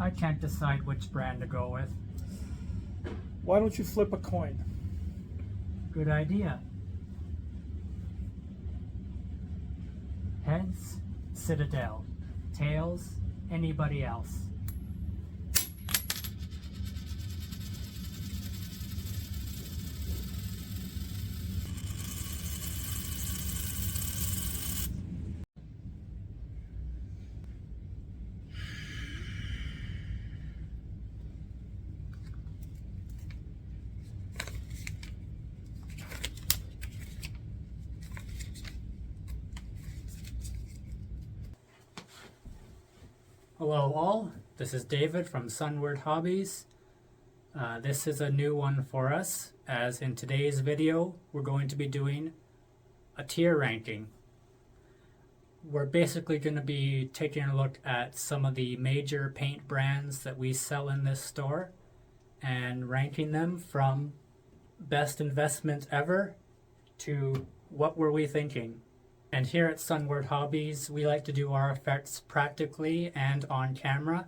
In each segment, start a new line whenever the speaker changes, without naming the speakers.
I can't decide which brand to go with.
Why don't you flip a coin?
Good idea. Heads, Citadel. Tails, anybody else. Hello all, this is David from Sunward Hobbies. This is a new one for us, as in today's video we're going to be doing a tier ranking. We're basically going to be taking a look at some of the major paint brands that we sell in this store and ranking them from best investment ever to what were we thinking. And here at Sunward Hobbies, we like to do our effects practically and on camera,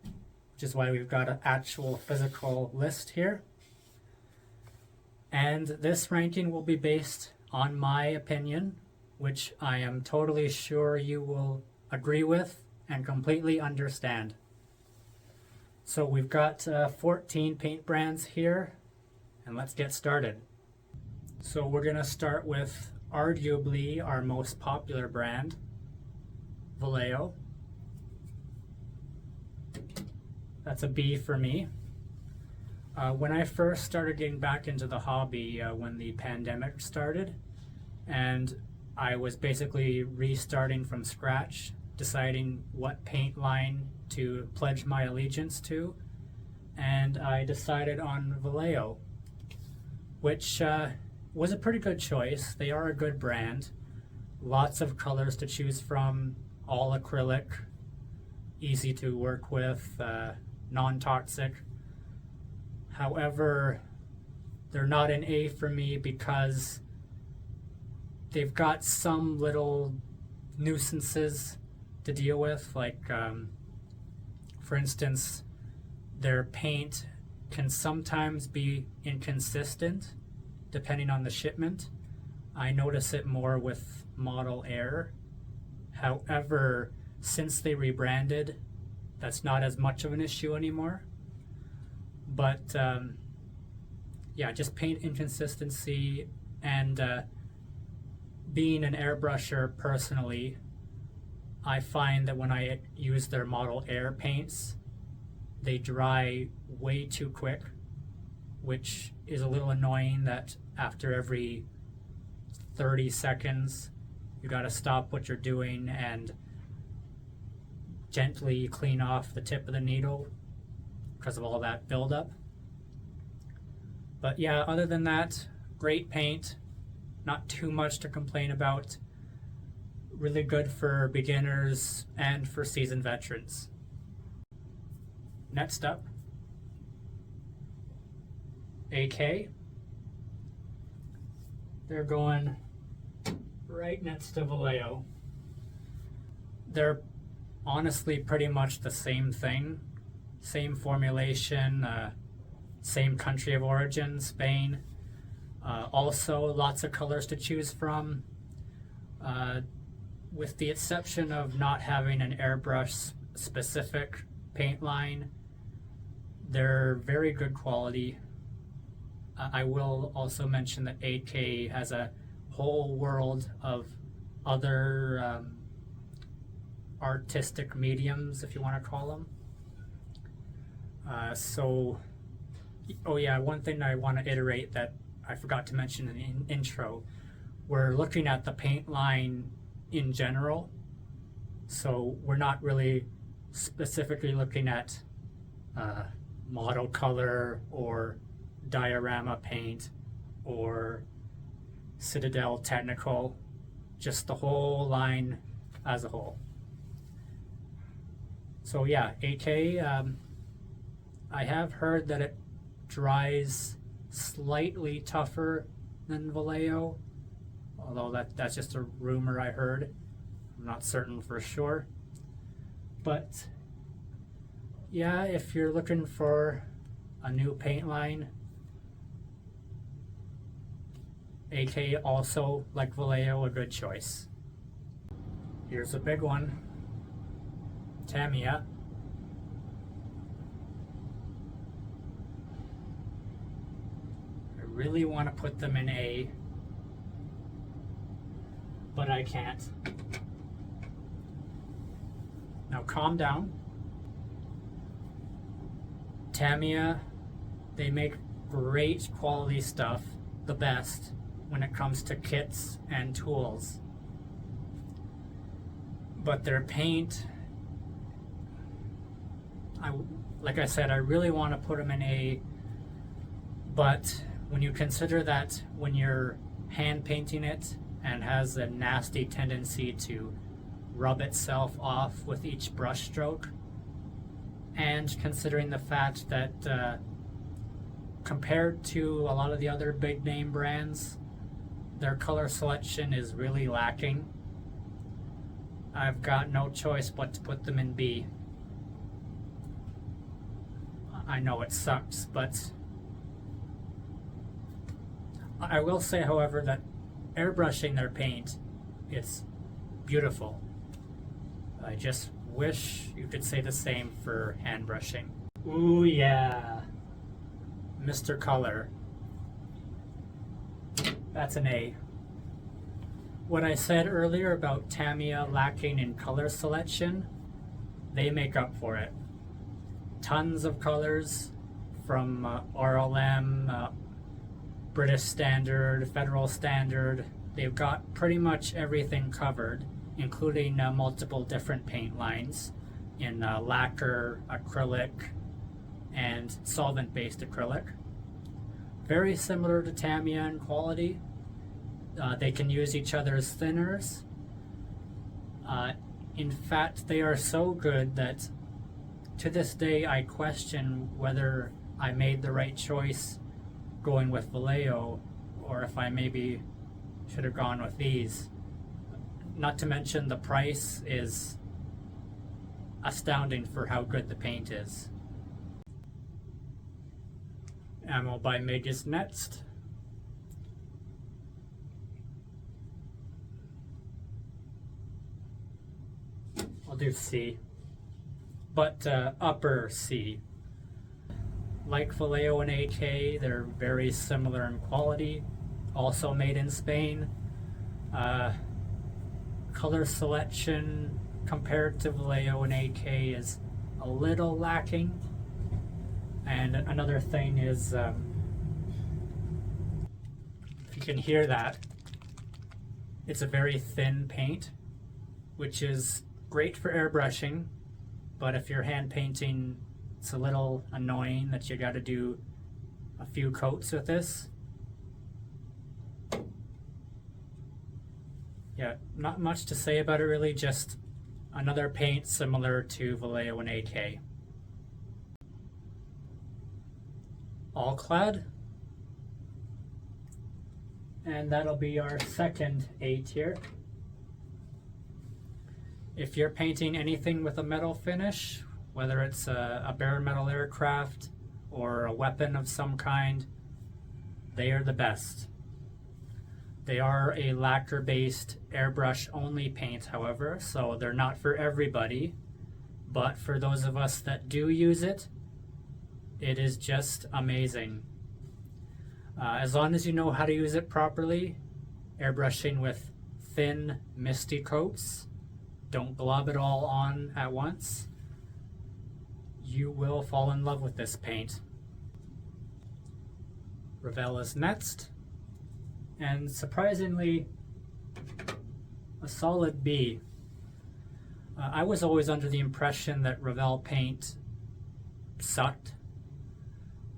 which is why we've got an actual physical list here. And this ranking will be based on my opinion, which I am totally sure you will agree with and completely understand. So we've got 14 paint brands here, and let's get started. So we're going to start with arguably our most popular brand, Vallejo. That's a B for me. When I first started getting back into the hobby when the pandemic started, and I was basically restarting from scratch, deciding what paint line to pledge my allegiance to, and I decided on Vallejo, which was a pretty good choice. They are a good brand. Lots of colors to choose from, all acrylic, easy to work with, non-toxic. However, they're not an A for me because they've got some little nuisances to deal with, like for instance, their paint can sometimes be inconsistent depending on the shipment. I notice it more with Model Air. However, since they rebranded, that's not as much of an issue anymore. But yeah, just paint inconsistency, and being an airbrusher personally, I find that when I use their Model Air paints, they dry way too quick, which is a little annoying that after every 30 seconds you gotta stop what you're doing and gently clean off the tip of the needle because of all that buildup. But yeah, other than that, great paint, not too much to complain about. Really good for beginners and for seasoned veterans. Next up, AK. They're going right next to Vallejo. They're honestly pretty much the same thing. Same formulation, same country of origin, Spain. Also lots of colors to choose from. With the exception of not having an airbrush specific paint line, they're very good quality. I will also mention that AK has a whole world of other artistic mediums, if you want to call them. Oh yeah, one thing I want to iterate that I forgot to mention in the intro, we're looking at the paint line in general. So we're not really specifically looking at model color or diorama paint or Citadel technical, just the whole line as a whole. So yeah, AK, I have heard that it dries slightly tougher than Vallejo, although that's just a rumor I heard. I'm not certain for sure. But yeah, if you're looking for a new paint line, AK also, like Vallejo, a good choice. Here's a big one, Tamiya. I really want to put them in A, but I can't. Now calm down. Tamiya, they make great quality stuff, the best when it comes to kits and tools. But their paint, like I said, I really want to put them in A, but when you consider that when you're hand painting it and has a nasty tendency to rub itself off with each brush stroke, and considering the fact that compared to a lot of the other big name brands, their color selection is really lacking, I've got no choice but to put them in B. I know it sucks, but I will say, however, that airbrushing their paint is beautiful. I just wish you could say the same for hand brushing. Ooh yeah, Mr. Color. That's an A. What I said earlier about Tamiya lacking in color selection, they make up for it. Tons of colors from RLM, British Standard, Federal Standard. They've got pretty much everything covered, including multiple different paint lines in lacquer, acrylic, and solvent-based acrylic. Very similar to Tamiya in quality. They can use each other's thinners. In fact, they are so good that to this day I question whether I made the right choice going with Vallejo or if I maybe should have gone with these. Not to mention the price is astounding for how good the paint is. Ammo by Mig is next. I'll do C, but upper C. Like Vallejo and AK, they're very similar in quality, also made in Spain. Color selection compared to Vallejo and AK is a little lacking. And another thing is, if you can hear that, it's a very thin paint, which is great for airbrushing, but if you're hand painting, it's a little annoying that you got to do a few coats with this. Yeah, not much to say about it really, just another paint similar to Vallejo and AK. Alclad, and that'll be our second A tier. If you're painting anything with a metal finish, whether it's a bare metal aircraft or a weapon of some kind, they are the best. They are a lacquer-based airbrush-only paint, however, so they're not for everybody, but for those of us that do use it, it is just amazing. As long as you know how to use it properly, airbrushing with thin, misty coats, don't blob it all on at once, you will fall in love with this paint. Revell is next, and surprisingly, a solid B. I was always under the impression that Revell paint sucked,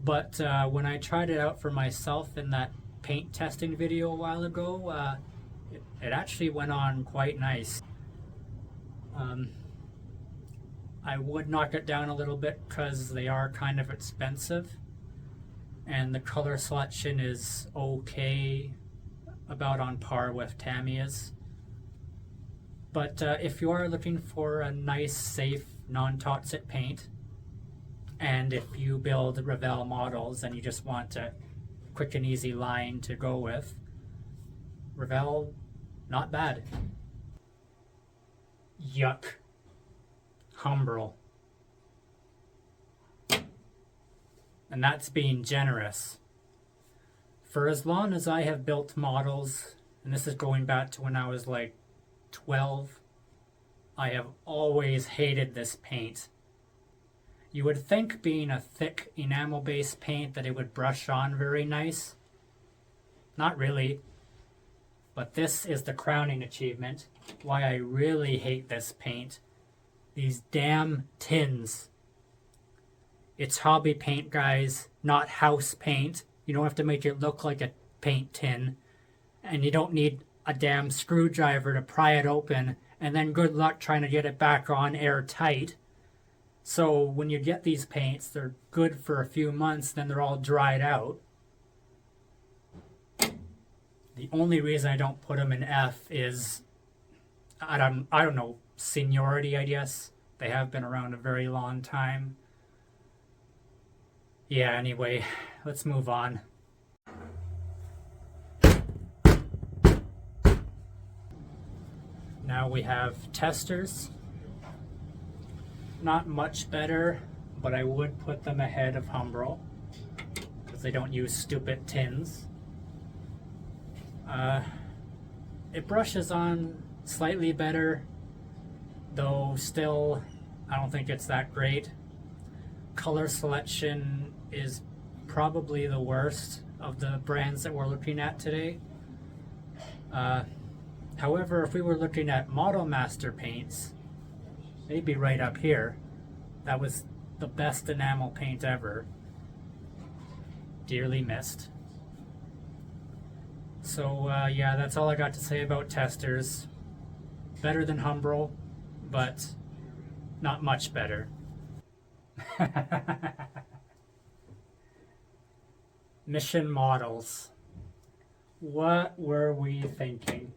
but when I tried it out for myself in that paint testing video a while ago, it actually went on quite nice. I would knock it down a little bit because they are kind of expensive, and the color selection is okay, about on par with Tamiya's. But if you are looking for a nice, safe, non-toxic paint, And if you build Revell models and you just want a quick and easy line to go with, Revell, not bad. Yuck. Humbrol. And that's being generous. For as long as I have built models, and this is going back to when I was like 12, I have always hated this paint. You would think being a thick enamel-based paint that it would brush on very nice. Not really. But this is the crowning achievement. Why I really hate this paint. These damn tins. It's hobby paint, guys, not house paint. You don't have to make it look like a paint tin. And you don't need a damn screwdriver to pry it open, and then good luck trying to get it back on airtight. So when you get these paints, they're good for a few months, then they're all dried out. The only reason I don't put them in F is, I don't know, seniority, I guess. They have been around a very long time. Yeah, anyway, let's move on. Now we have Testors. Not much better, but I would put them ahead of Humbrol because they don't use stupid tins. It brushes on slightly better, though still I don't think it's that great. Color selection is probably the worst of the brands that we're looking at today. However, if we were looking at Model Master paints, they'd be right up here. That was the best enamel paint ever. Dearly missed. So yeah, that's all I got to say about Testors. Better than Humbrol, but not much better. Mission models. What were we thinking?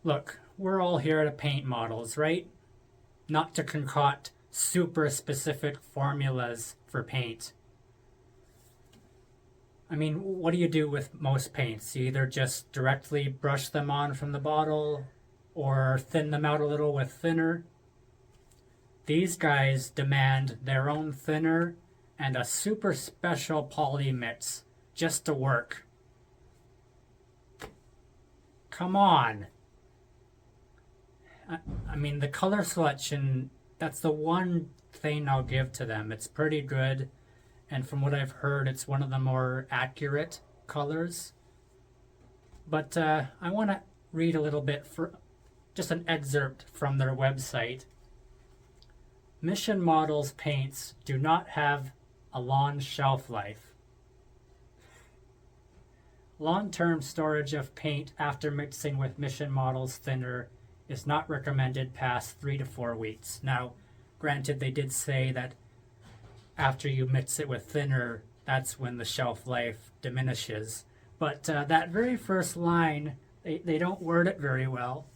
Look, we're all here to paint models, right? Not to concoct super specific formulas for paint. I mean, what do you do with most paints? You either just directly brush them on from the bottle or thin them out a little with thinner. These guys demand their own thinner and a super special poly mix just to work. Come on. I mean, the color selection, that's the one thing I'll give to them. It's pretty good, and from what I've heard, it's one of the more accurate colors. But I want to read a little bit, for just an excerpt from their website. Mission Models paints do not have a long shelf life. Long-term storage of paint after mixing with Mission Models thinner is not recommended past 3 to 4 weeks. Now, granted, they did say that after you mix it with thinner, that's when the shelf life diminishes. But that very first line, they don't word it very well.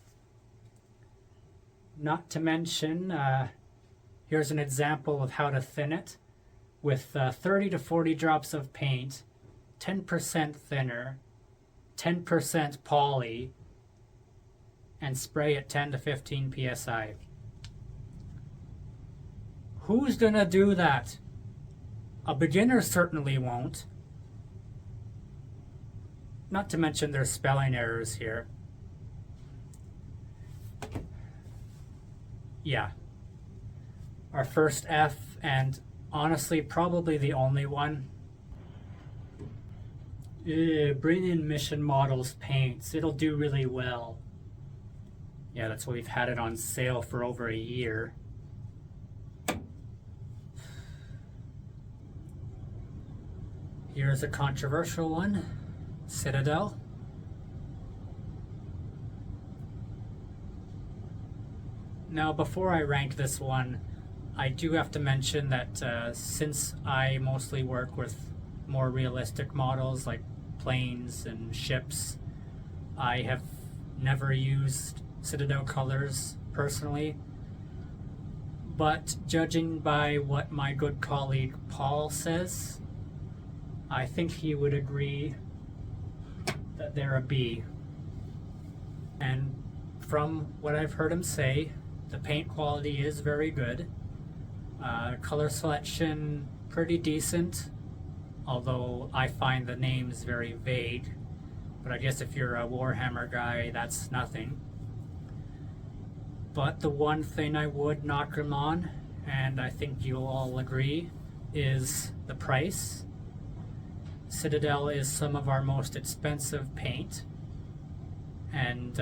Not to mention, here's an example of how to thin it. With 30 to 40 drops of paint, 10% thinner, 10% poly, and spray at 10 to 15 psi. Who's gonna do that? A beginner certainly won't. Not to mention there's spelling errors here. Yeah. Our first F, and honestly probably the only one. Bring in Mission Models paints. It'll do really well. Yeah, that's why we've had it on sale for over a year. Here's a controversial one. Citadel. Now, before I rank this one, I do have to mention that since I mostly work with more realistic models like planes and ships, I have never used Citadel colors personally, But judging by what my good colleague Paul says, I think he would agree that they're a B. And from what I've heard him say, the paint quality is very good. Color selection pretty decent, although I find the names very vague. But I guess if you're a Warhammer guy, that's nothing. But the one thing I would knock him on, and I think you'll all agree, is the price. Citadel is some of our most expensive paint, and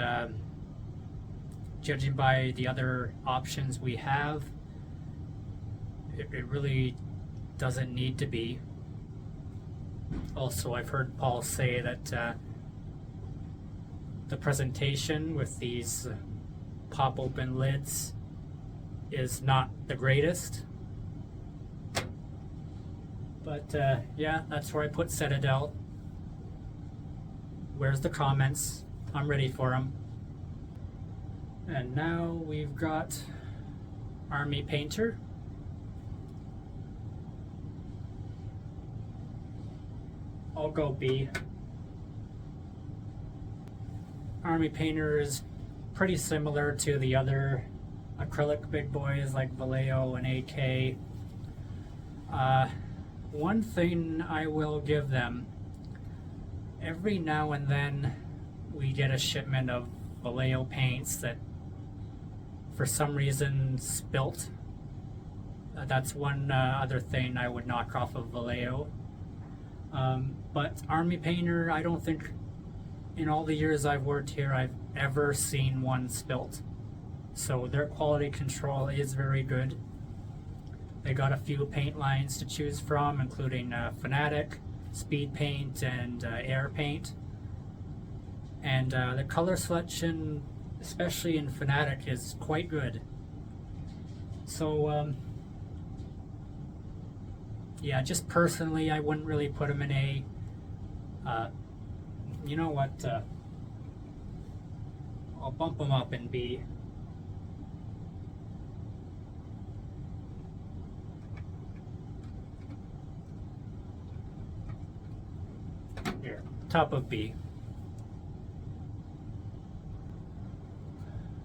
judging by the other options we have, it really doesn't need to be. Also, I've heard Paul say that the presentation with these pop-open lids is not the greatest. But yeah, that's where I put Citadel. Where's the comments? I'm ready for them. And now we've got Army Painter. I'll go B. Army Painter is pretty similar to the other acrylic big boys like Vallejo and AK. One thing I will give them, every now and then we get a shipment of Vallejo paints that for some reason spilt. That's one other thing I would knock off of Vallejo. But Army Painter, I don't think in all the years I've worked here I've ever seen one spilt. So their quality control is very good. They got a few paint lines to choose from, including Fanatic, Speed Paint, and Air Paint. And the color selection, especially in Fanatic, is quite good. So yeah, just personally, I wouldn't really put them in A. You know what? I'll bump them up in B. Here, top of B.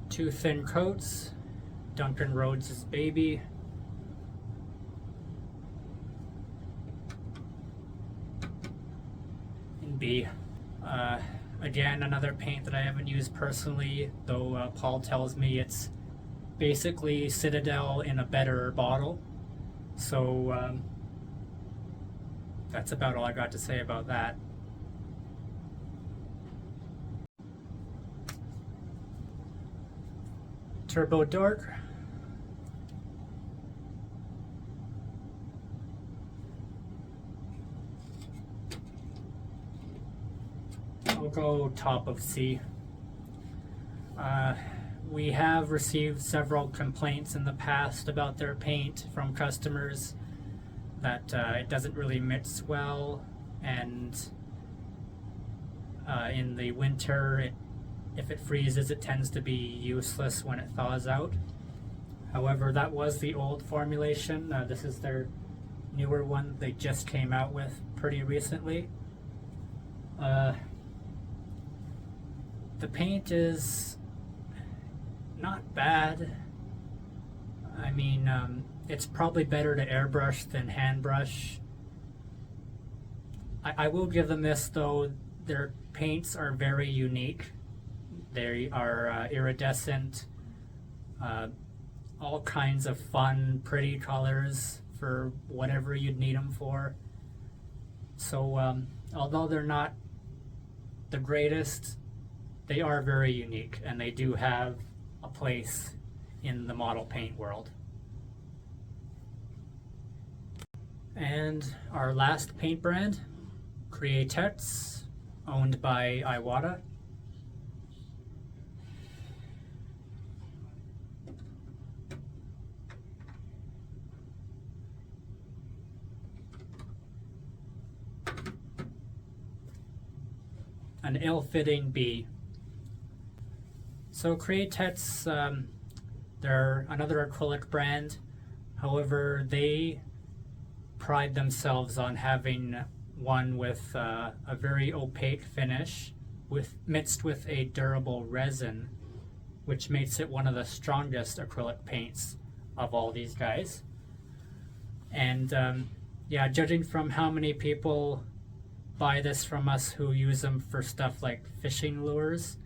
Two thin coats, Duncan Rhodes' baby. In B. Again, another paint that I haven't used personally, though Paul tells me it's basically Citadel in a better bottle. So that's about all I got to say about that. Turbo Dork. I'll go top of C. We have received several complaints in the past about their paint from customers that it doesn't really mix well, and in the winter if it freezes it tends to be useless when it thaws out. However, that was the old formulation. This is their newer one they just came out with pretty recently. The paint is not bad. I mean, it's probably better to airbrush than hand brush. I will give them this though, their paints are very unique. They are iridescent, all kinds of fun, pretty colors for whatever you'd need them for. So although they're not the greatest, they are very unique, and they do have a place in the model paint world. And our last paint brand, Createx, owned by Iwata. An ill-fitting B. So Createx They're another acrylic brand. However, they pride themselves on having one with a very opaque finish mixed with a durable resin, which makes it one of the strongest acrylic paints of all these guys. And yeah, judging from how many people buy this from us who use them for stuff like fishing lures,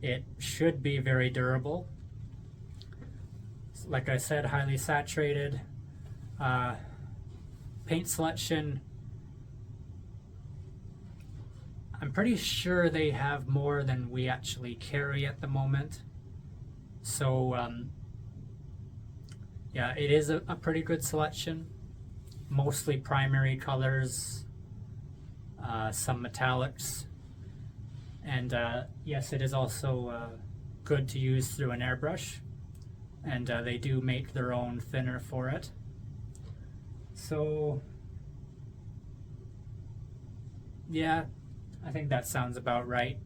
it should be very durable. Like I said, highly saturated. Paint selection, I'm pretty sure they have more than we actually carry at the moment. So yeah, it is a pretty good selection. Mostly primary colors, some metallics, and yes, it is also good to use through an airbrush, and they do make their own thinner for it. So yeah, I think that sounds about right.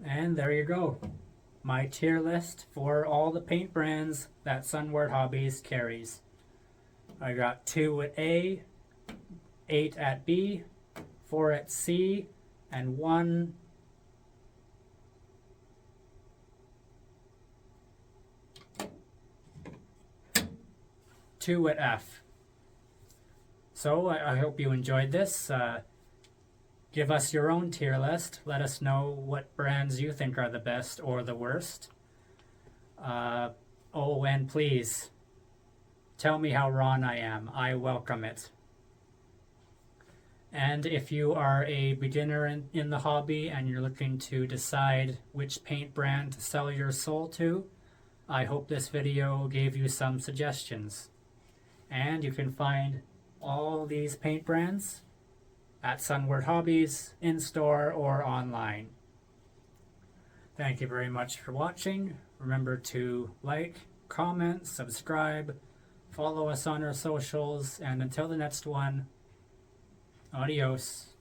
And there you go, my tier list for all the paint brands that Sunward Hobbies carries. I got 2 at A, 8 at B, 4 at C, and 1 2 at F. So I hope you enjoyed this. Give us your own tier list. Let us know what brands you think are the best or the worst. Oh, and please, tell me how wrong I am. I welcome it. And if you are a beginner in the hobby and you're looking to decide which paint brand to sell your soul to, I hope this video gave you some suggestions. And you can find all these paint brands at Sunward Hobbies, in-store or online. Thank you very much for watching. Remember to like, comment, subscribe, follow us on our socials, and until the next one, adios.